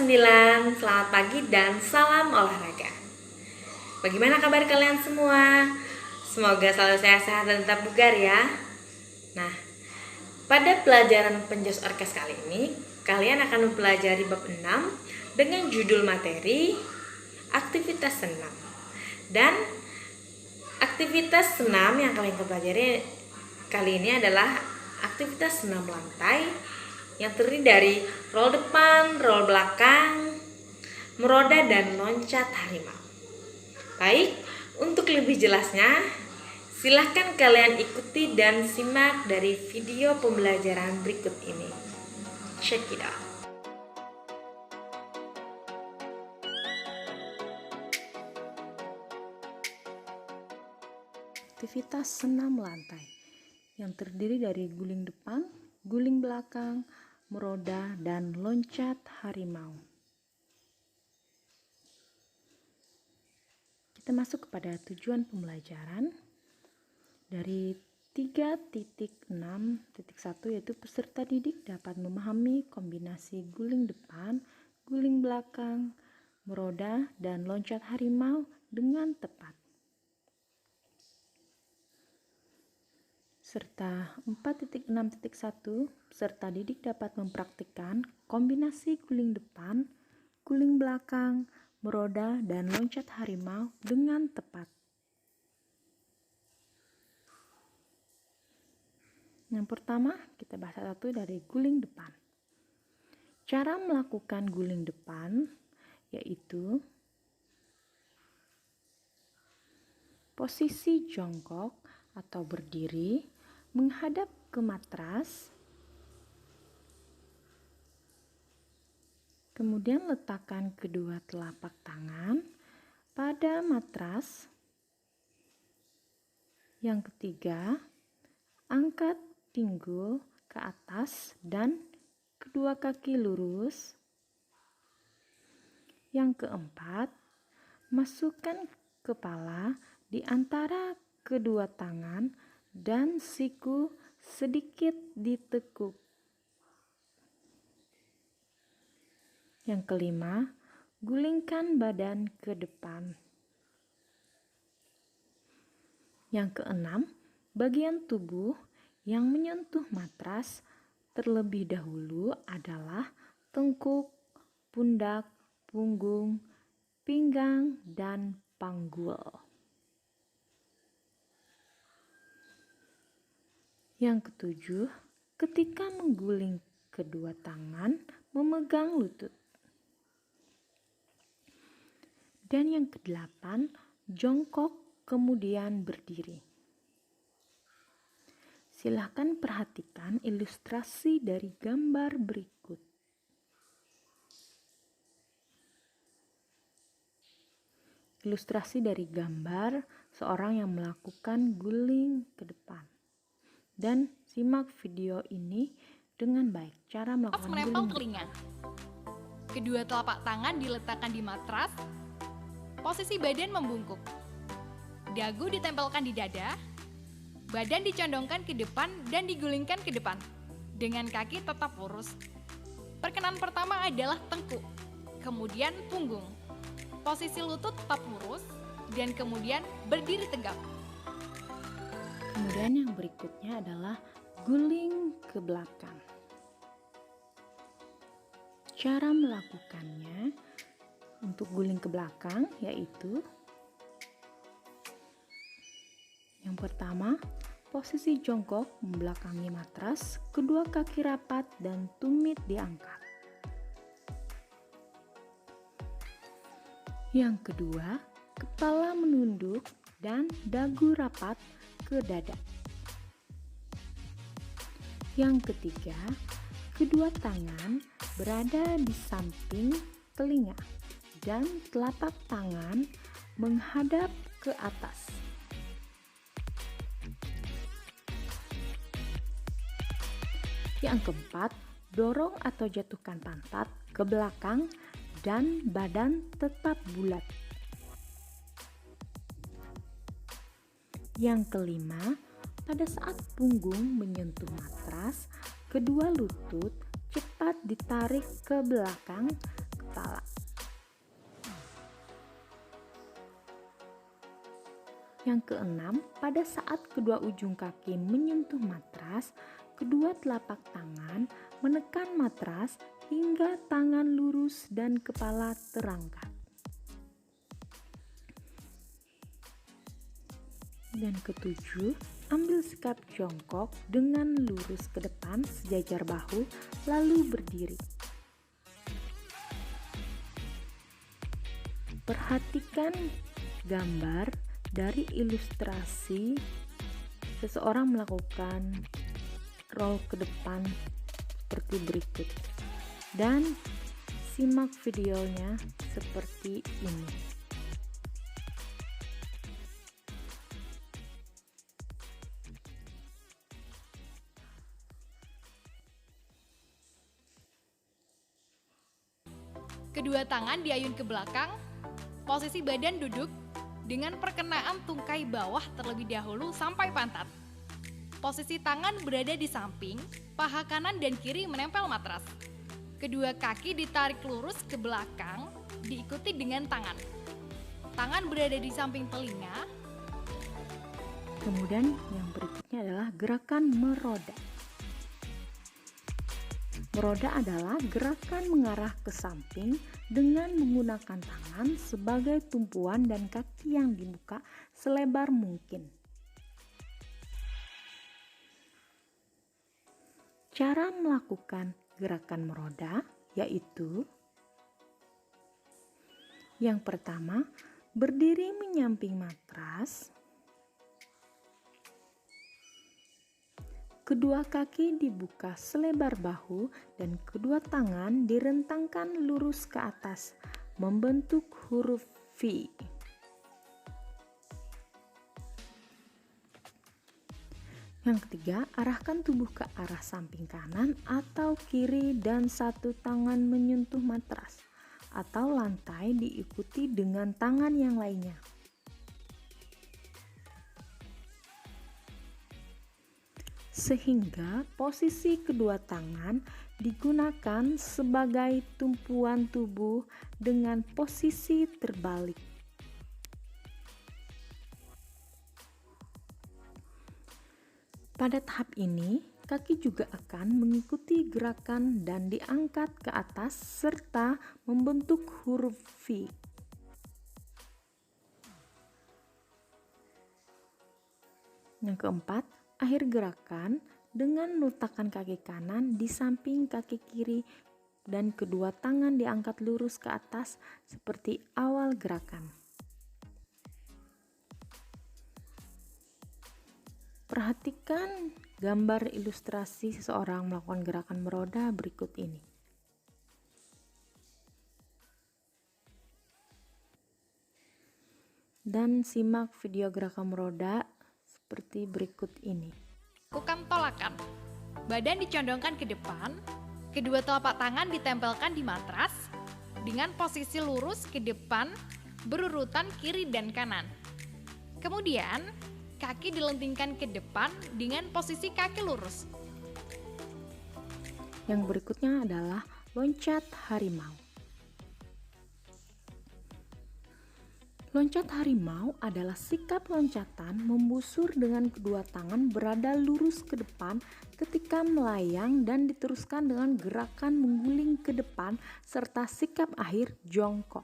9, selamat pagi dan salam olahraga. Bagaimana kabar kalian semua? Semoga selalu sehat-sehat dan tetap bugar ya. Nah, pada pelajaran penjus orkes kali ini, kalian akan mempelajari bab 6 dengan judul materi aktivitas senam. Dan aktivitas senam yang kalian pelajari kali ini adalah aktivitas senam lantai yang terdiri dari roll depan, roll belakang, meroda, dan loncat harimau. Baik, untuk lebih jelasnya, silahkan kalian ikuti dan simak dari video pembelajaran berikut ini. Check it out. Aktivitas senam lantai yang terdiri dari guling depan, guling belakang, meroda, dan loncat harimau. Kita masuk kepada tujuan pembelajaran dari 3.6.1, yaitu peserta didik dapat memahami kombinasi guling depan, guling belakang, meroda, dan loncat harimau dengan tepat. Serta 4.6.1, peserta didik dapat mempraktikkan kombinasi guling depan, guling belakang, meroda, dan loncat harimau dengan tepat. Yang pertama, kita bahas satu dari guling depan. Cara melakukan guling depan yaitu posisi jongkok atau berdiri menghadap ke matras, kemudian letakkan kedua telapak tangan pada matras. Yang ketiga, angkat pinggul ke atas dan kedua kaki lurus. Yang keempat, masukkan kepala di antara kedua tangan dan siku sedikit ditekuk. Yang kelima, gulingkan badan ke depan. Yang keenam, bagian tubuh yang menyentuh matras terlebih dahulu adalah tengkuk, pundak, punggung, pinggang, dan panggul. Yang ketujuh, ketika mengguling kedua tangan, memegang lutut. Dan yang kedelapan, jongkok kemudian berdiri. Silahkan perhatikan ilustrasi dari gambar berikut. Ilustrasi dari gambar seorang yang melakukan guling ke depan. Dan simak video ini dengan baik. Cara melakukan Menempel guling telinga. Kedua telapak tangan diletakkan di matras. Posisi badan membungkuk. Dagu ditempelkan di dada. Badan dicondongkan ke depan dan digulingkan ke depan. Dengan kaki tetap lurus. Perkenan pertama adalah tengkuk. Kemudian punggung. Posisi lutut tetap lurus dan kemudian berdiri tegak. Kemudian yang berikutnya adalah guling ke belakang. Cara melakukannya untuk guling ke belakang yaitu yang pertama, posisi jongkok membelakangi matras, kedua kaki rapat dan tumit diangkat. Yang kedua, kepala menunduk dan dagu rapat ke dada. Yang ketiga, kedua tangan berada di samping telinga dan telapak tangan menghadap ke atas. Yang keempat, dorong atau jatuhkan pantat ke belakang dan badan tetap bulat. Yang kelima, pada saat punggung menyentuh matras, kedua lutut cepat ditarik ke belakang kepala. Yang keenam, pada saat kedua ujung kaki menyentuh matras, kedua telapak tangan menekan matras hingga tangan lurus dan kepala terangkat. Dan ketujuh, ambil sikap jongkok dengan lurus ke depan sejajar bahu, lalu berdiri. Perhatikan gambar dari ilustrasi seseorang melakukan roll ke depan seperti berikut, dan simak videonya seperti ini. Kedua tangan diayun ke belakang, posisi badan duduk dengan perkenaan tungkai bawah terlebih dahulu sampai pantat. Posisi tangan berada di samping, paha kanan dan kiri menempel matras. Kedua kaki ditarik lurus ke belakang, diikuti dengan tangan. Tangan berada di samping telinga. Kemudian yang berikutnya adalah gerakan meroda. Meroda adalah gerakan mengarah ke samping dengan menggunakan tangan sebagai tumpuan dan kaki yang dibuka selebar mungkin. Cara melakukan gerakan meroda yaitu: yang pertama, berdiri menyamping matras. Kedua kaki dibuka selebar bahu dan kedua tangan direntangkan lurus ke atas, membentuk huruf V. Yang ketiga, arahkan tubuh ke arah samping kanan atau kiri dan satu tangan menyentuh matras atau lantai, diikuti dengan tangan yang lainnya. Sehingga posisi kedua tangan digunakan sebagai tumpuan tubuh dengan posisi terbalik. Pada tahap ini, kaki juga akan mengikuti gerakan dan diangkat ke atas serta membentuk huruf V. Yang keempat, akhir gerakan dengan meletakkan kaki kanan di samping kaki kiri dan kedua tangan diangkat lurus ke atas seperti awal gerakan. Perhatikan gambar ilustrasi seseorang melakukan gerakan meroda berikut ini. Dan simak video gerakan meroda seperti berikut ini. Lakukan tolakan. Badan dicondongkan ke depan, kedua telapak tangan ditempelkan di matras dengan posisi lurus ke depan berurutan kiri dan kanan. Kemudian, kaki dilentingkan ke depan dengan posisi kaki lurus. Yang berikutnya adalah loncat harimau. Loncat harimau adalah sikap loncatan membusur dengan kedua tangan berada lurus ke depan ketika melayang dan diteruskan dengan gerakan mengguling ke depan serta sikap akhir jongkok.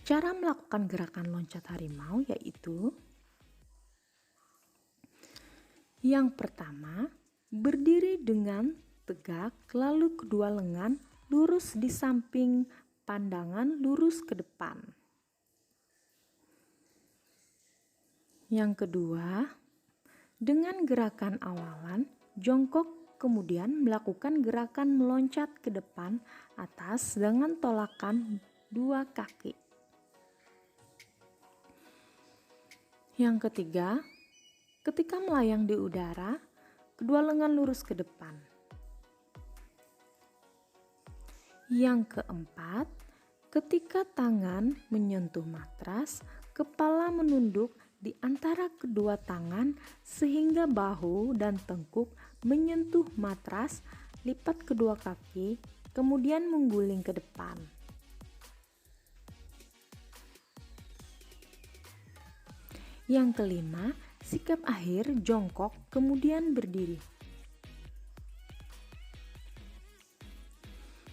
Cara melakukan gerakan loncat harimau yaitu: yang pertama, berdiri dengan tegak lalu kedua lengan lurus di samping pandangan lurus ke depan. Yang kedua, dengan gerakan awalan, jongkok kemudian melakukan gerakan meloncat ke depan atas dengan tolakan dua kaki. Yang ketiga, ketika melayang di udara, kedua lengan lurus ke depan. Yang keempat, ketika tangan menyentuh matras, kepala menunduk di antara kedua tangan sehingga bahu dan tengkuk menyentuh matras lipat kedua kaki, kemudian mengguling ke depan. Yang kelima, sikap akhir jongkok kemudian berdiri.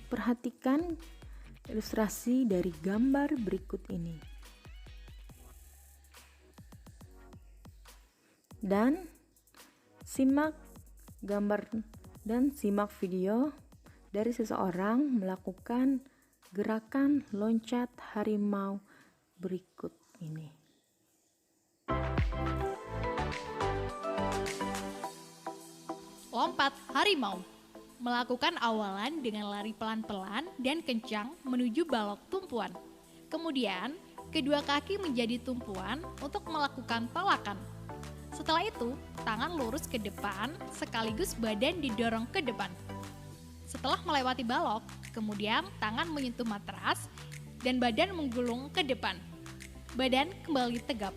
Perhatikan ilustrasi dari gambar berikut ini. Dan simak gambar dan simak video dari seseorang melakukan gerakan loncat harimau berikut ini. Lompat harimau. Melakukan awalan dengan lari pelan-pelan dan kencang menuju balok tumpuan. Kemudian, kedua kaki menjadi tumpuan untuk melakukan tolakan. Setelah itu, tangan lurus ke depan sekaligus badan didorong ke depan. Setelah melewati balok, kemudian tangan menyentuh matras dan badan menggulung ke depan. Badan kembali tegap.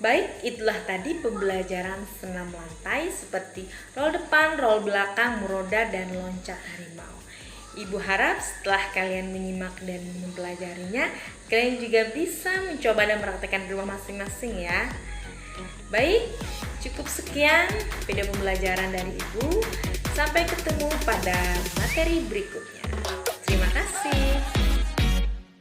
Baik, itulah tadi pembelajaran senam lantai seperti roll depan, roll belakang, meroda, dan loncat harimau. Ibu harap setelah kalian menyimak dan mempelajarinya, kalian juga bisa mencoba dan mempraktekkan di rumah masing-masing ya. Baik, cukup sekian video pembelajaran dari Ibu. Sampai ketemu pada materi berikutnya. Terima kasih.